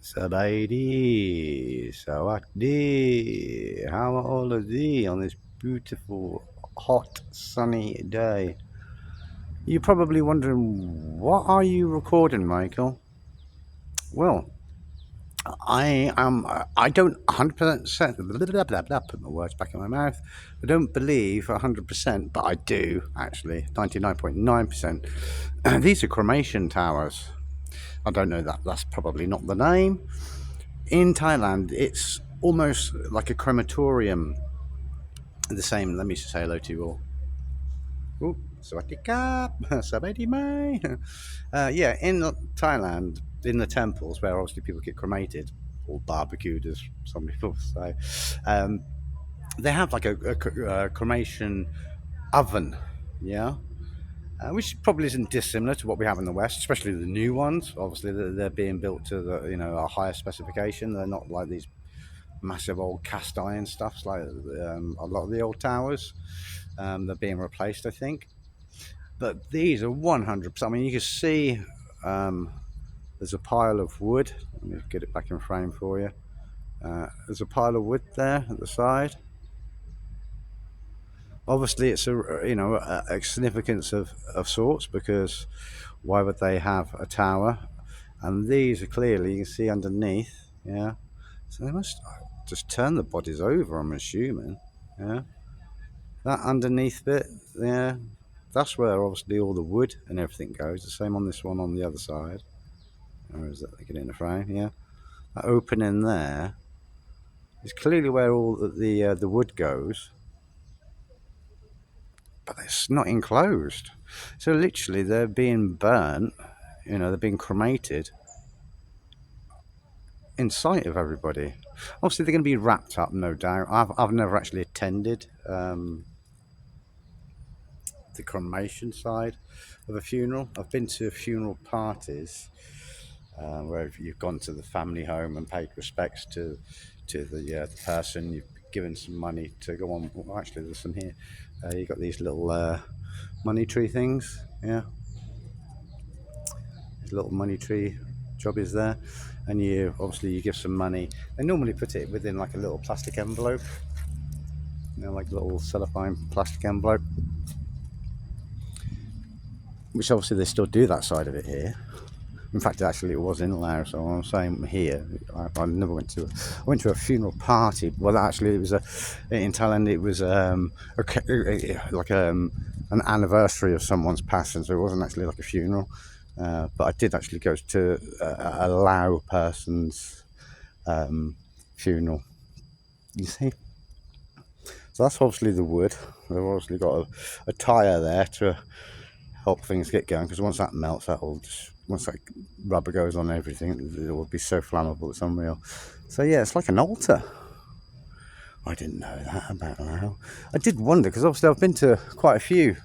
Sabaidi, Sawakdi. How are all of thee on this beautiful, hot, sunny day? You're probably wondering, what are you recording, Michael? Well, I don't 100% put my words back in my mouth. I don't believe 100%, but I do actually 99.9%. These are cremation towers. I don't know that's probably not the name. In Thailand, it's almost like a crematorium. The same. Let me say hello to you all. Ooh, Sawadee-kap, Sabedi mai. Yeah, in Thailand, in the temples where obviously people get cremated or barbecued, as some people say, they have like a cremation oven. Yeah. Which probably isn't dissimilar to what we have in the West, especially the new ones. Obviously, they're being built to a higher specification. They're not like these massive old cast iron stuffs like a lot of the old towers. They're being replaced, I think. But these are 100%. I mean, you can see there's a pile of wood. Let me get it back in frame for you. There's a pile of wood there at the side. Obviously, it's a significance of sorts, because why would they have a tower? And these are clearly, you can see underneath. Yeah, so they must just turn the bodies over, I'm assuming. Yeah, that underneath bit. Yeah, that's where obviously all the wood and everything goes. The same on this one on the other side. Or is that, get it in the frame? Yeah, that opening there is clearly where all the wood goes, but it's not enclosed. So literally, they're being burnt. They're being cremated in sight of everybody. Obviously, they're going to be wrapped up, no doubt. I've never actually attended the cremation side of a funeral. I've been to funeral parties where you've gone to the family home and paid respects to the person. You've given some money to go on. Well, actually, there's some here. You've got these little money tree things. Yeah, these little money tree jobbies there, and you give some money. They normally put it within like a little plastic envelope, like a little cellophane plastic envelope, which obviously they still do that side of it here. In fact, actually, it was in Laos. So I'm saying here, I never went to. I went to a funeral party. Well, actually, it was in Thailand. It was an anniversary of someone's passing, so it wasn't actually like a funeral. But I did actually go to a Lao person's funeral. You see, so that's obviously the wood. They've obviously got a tire there to help things get going, because once that melts, once that rubber goes on everything, it will be so flammable, it's unreal. So yeah, it's like an altar. I didn't know that about Lao. I did wonder, because obviously I've been to quite a few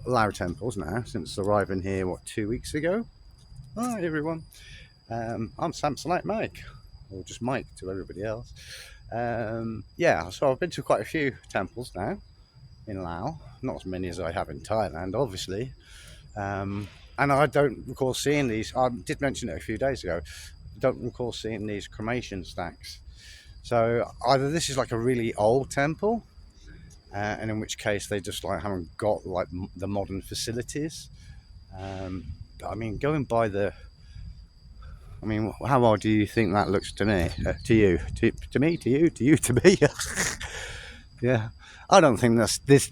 Lao temples now since arriving here 2 weeks ago. Hi everyone, I'm Samsonite Mike, or just Mike to everybody else. Yeah, so I've been to quite a few temples now in Laos, not as many as I have in Thailand, obviously. And I don't recall seeing these. I did mention it a few days ago. I don't recall seeing these cremation stacks. So either this is like a really old temple, and in which case they just like haven't got like the modern facilities. I mean, going by I mean, how old do you think that looks to me? To you? To me? To you? To you? To me? Yeah. I don't think that's this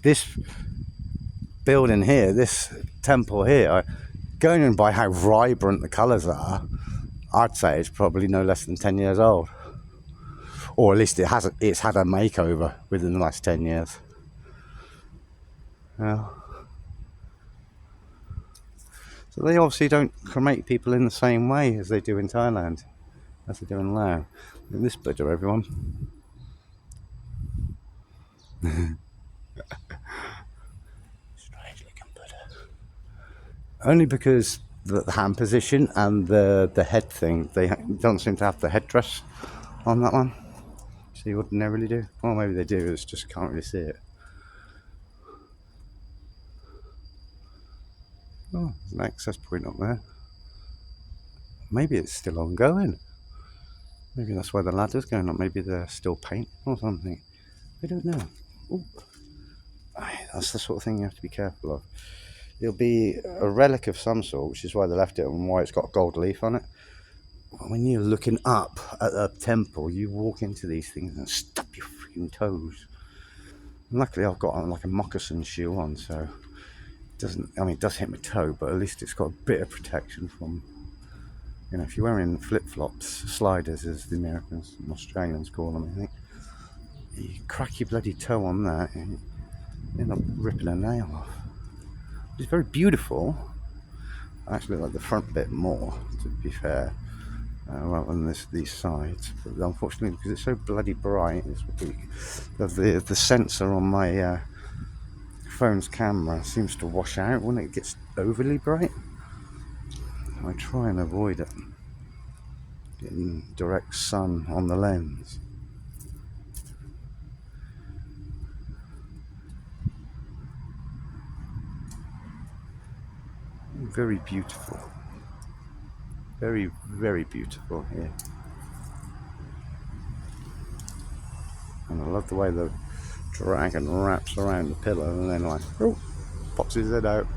building here, this temple here, going in by how vibrant the colours are, I'd say it's probably no less than 10 years old. Or at least it's had a makeover within the last 10 years. Yeah. So they obviously don't cremate people in the same way as they do in Thailand, as they do in Laos. Look at this Buddha, everyone. Strange looking Buddha. Only because the hand position and the head thing, they don't seem to have the headdress on that one. So you ordinarily do. Well, maybe they do, it's just can't really see it. Oh, there's an access point up there. Maybe it's still ongoing. Maybe that's why the ladder's going up. Maybe they're still painting or something. I don't know. Ooh. That's the sort of thing you have to be careful of. It'll be a relic of some sort, which is why they left it and why it's got a gold leaf on it. When you're looking up at a temple, you walk into these things and stub your freaking toes. And luckily, I've got like a moccasin shoe on, so it does hit my toe, but at least it's got a bit of protection from, if you're wearing flip-flops, sliders as the Americans and Australians call them, I think, you crack your bloody toe on that and you end up ripping a nail off. It's very beautiful. I actually like the front bit more, to be fair, rather than these sides. But unfortunately, because it's so bloody bright, the sensor on my phone's camera seems to wash out when it gets overly bright. I try and avoid it getting direct sun on the lens. Very beautiful. Very, very beautiful here. And I love the way the dragon wraps around the pillar and then pops his head out.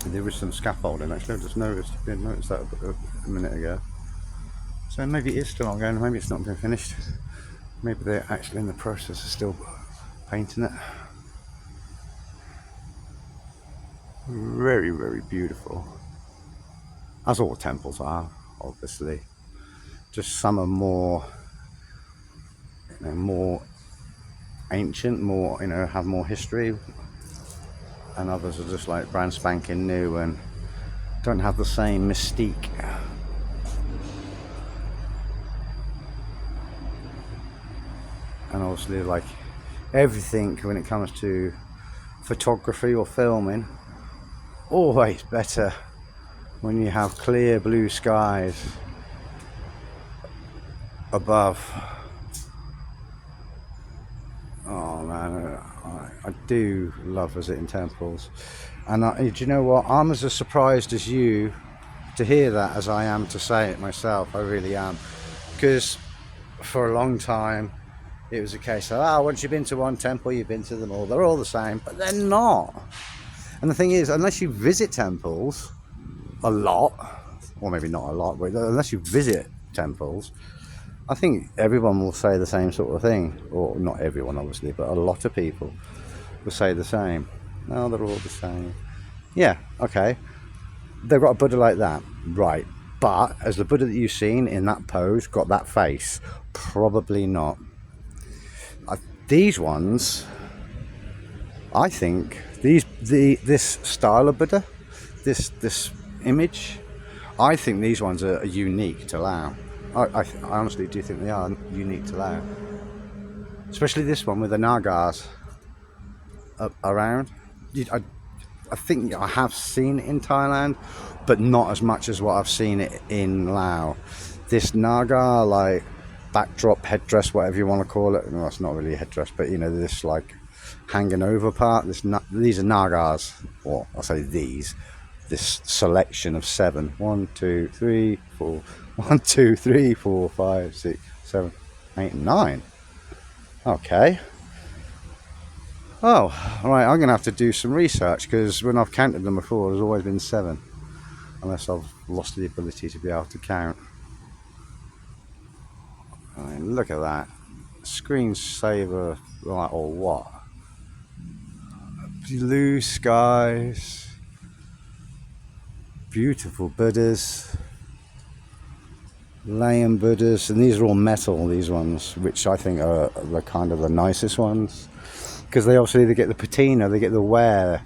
There is some scaffolding actually. I just noticed that a minute ago. So maybe it is still ongoing, maybe it's not been finished. Maybe they're actually in the process of still painting it. Very, very beautiful. As all temples are, obviously. Just some are more ancient, have more history, and others are just like brand spanking new and don't have the same mystique. And obviously, like everything when it comes to photography or filming, always better when you have clear blue skies above. Oh man, I do love visiting temples, and do you know what? I'm as surprised as you to hear that as I am to say it myself. I really am, because for a long time it was a case of once you've been to one temple, you've been to them all. They're all the same, but they're not. And the thing is, unless you visit temples a lot, or maybe not a lot, but unless you visit temples, I think everyone will say the same sort of thing. Or not everyone, obviously, but a lot of people will say the same. No, they're all the same. Yeah, okay. They've got a Buddha like that, right. But has the Buddha that you've seen in that pose got that face? Probably not. These ones, I think, this style of Buddha, this image, I think these ones are unique to Laos. I honestly do think they are unique to Laos. Especially this one with the Nagas around. I think I have seen it in Thailand, but not as much as what I've seen it in Laos. This Naga, like, backdrop, headdress, whatever you want to call it. No, it's not really a headdress, but this like hanging over part. These are Nagas, or I'll say this selection of 7. 1, 2, 3, 4. 1, 2, 3, 4, 5, 6, 7, 8, 9. Okay. Oh, right. I'm gonna have to do some research, because when I've counted them before, there's always been 7, unless I've lost the ability to be able to count. I mean, look at that. Screensaver, right, or what? Blue skies, beautiful Buddhas, Layan Buddhas, and these are all metal, these ones, which I think are the kind of the nicest ones, because they get the patina, they get the wear,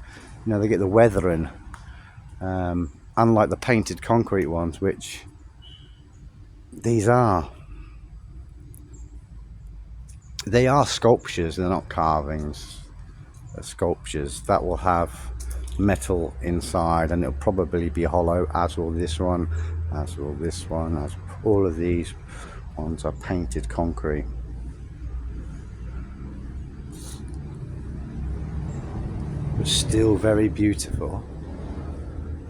they get the weathering, unlike the painted concrete ones, which these are. They are sculptures, they're not carvings. They're sculptures that will have metal inside, and it'll probably be hollow, as will this one, as will this one, as all of these ones are painted concrete. But still very beautiful.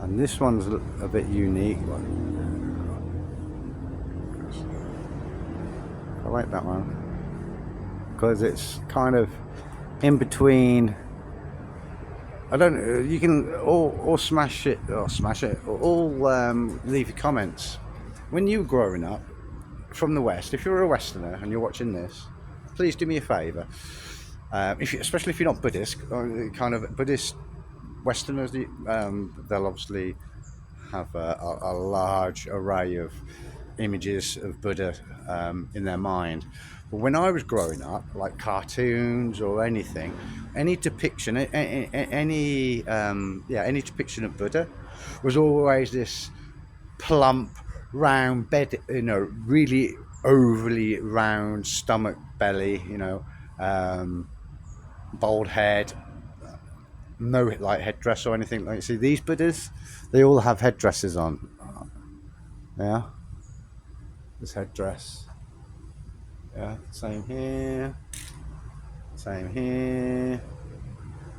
And this one's a bit unique. I like that one because it's kind of in between. I don't know, you can all smash it or leave your comments. When you were growing up from the West, if you're a Westerner and you're watching this, please do me a favour. Especially if you're not Buddhist, kind of Buddhist Westerners, they'll obviously have a large array of images of Buddha in their mind. But when I was growing up, like cartoons or anything, any depiction, any depiction of Buddha was always this plump, round bed, really overly round stomach, belly, bald head, no like headdress or anything. Like, see these Buddhas, they all have headdresses on. Yeah, this headdress. Yeah, same here,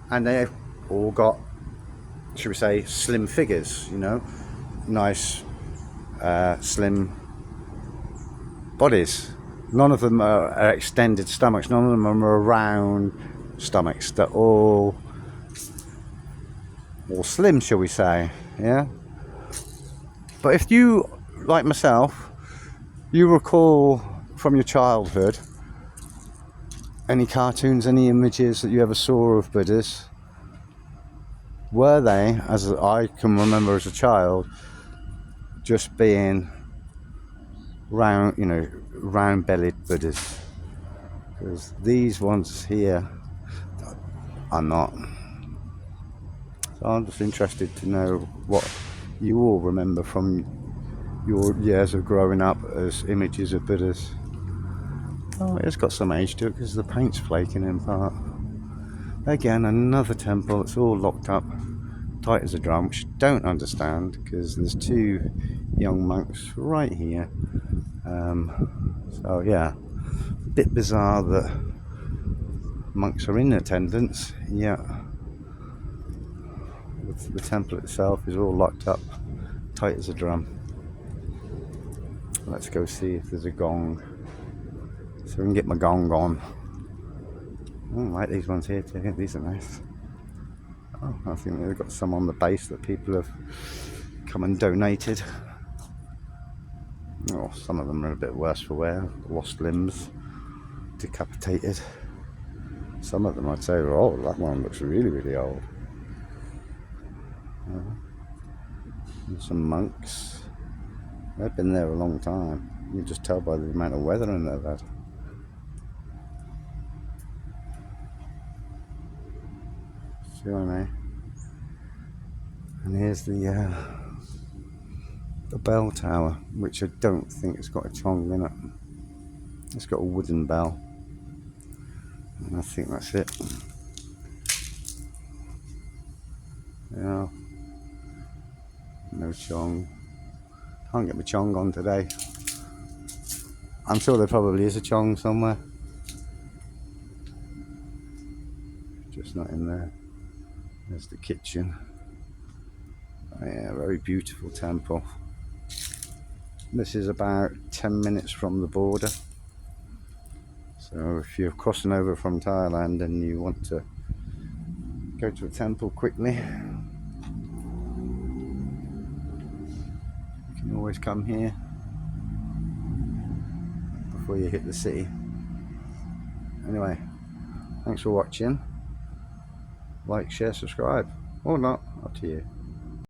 and they've all got, should we say, slim figures. Nice, slim bodies. None of them are extended stomachs. None of them are round stomachs. They're all slim, shall we say? Yeah. But if you, like myself, you recall from your childhood any cartoons, any images that you ever saw of Buddhas, were they, as I can remember as a child, just being round, round-bellied Buddhas? Because these ones here are not. So I'm just interested to know what you all remember from your years of growing up as images of Buddhas. Oh, it's got some age to it because the paint's flaking in part. Again, another temple that's all locked up, tight as a drum, which I don't understand because there's two young monks right here. So yeah, a bit bizarre that monks are in attendance, yeah. The temple itself is all locked up, tight as a drum. Let's go see if there's a gong, so we can get my gong on. I like these ones here too. These are nice. Oh, I think they've got some on the base that people have come and donated. Oh, some of them are a bit worse for wear. Lost limbs, decapitated. Some of them I'd say are old. That one looks really, really old. And some monks. They've been there a long time. You can just tell by the amount of weathering they've had. See what I mean? And here's the bell tower, which I don't think it's got a chong in it. It's got a wooden bell. And I think that's it. Yeah. No chong. Can't get my chong on today. I'm sure there probably is a chong somewhere. Just not in there. There's the kitchen. Oh, yeah, very beautiful temple. This is about 10 minutes from the border. So if you're crossing over from Thailand and you want to go to a temple quickly, you can always come here before you hit the city. Anyway, thanks for watching. Like, share, subscribe, or not, up to you.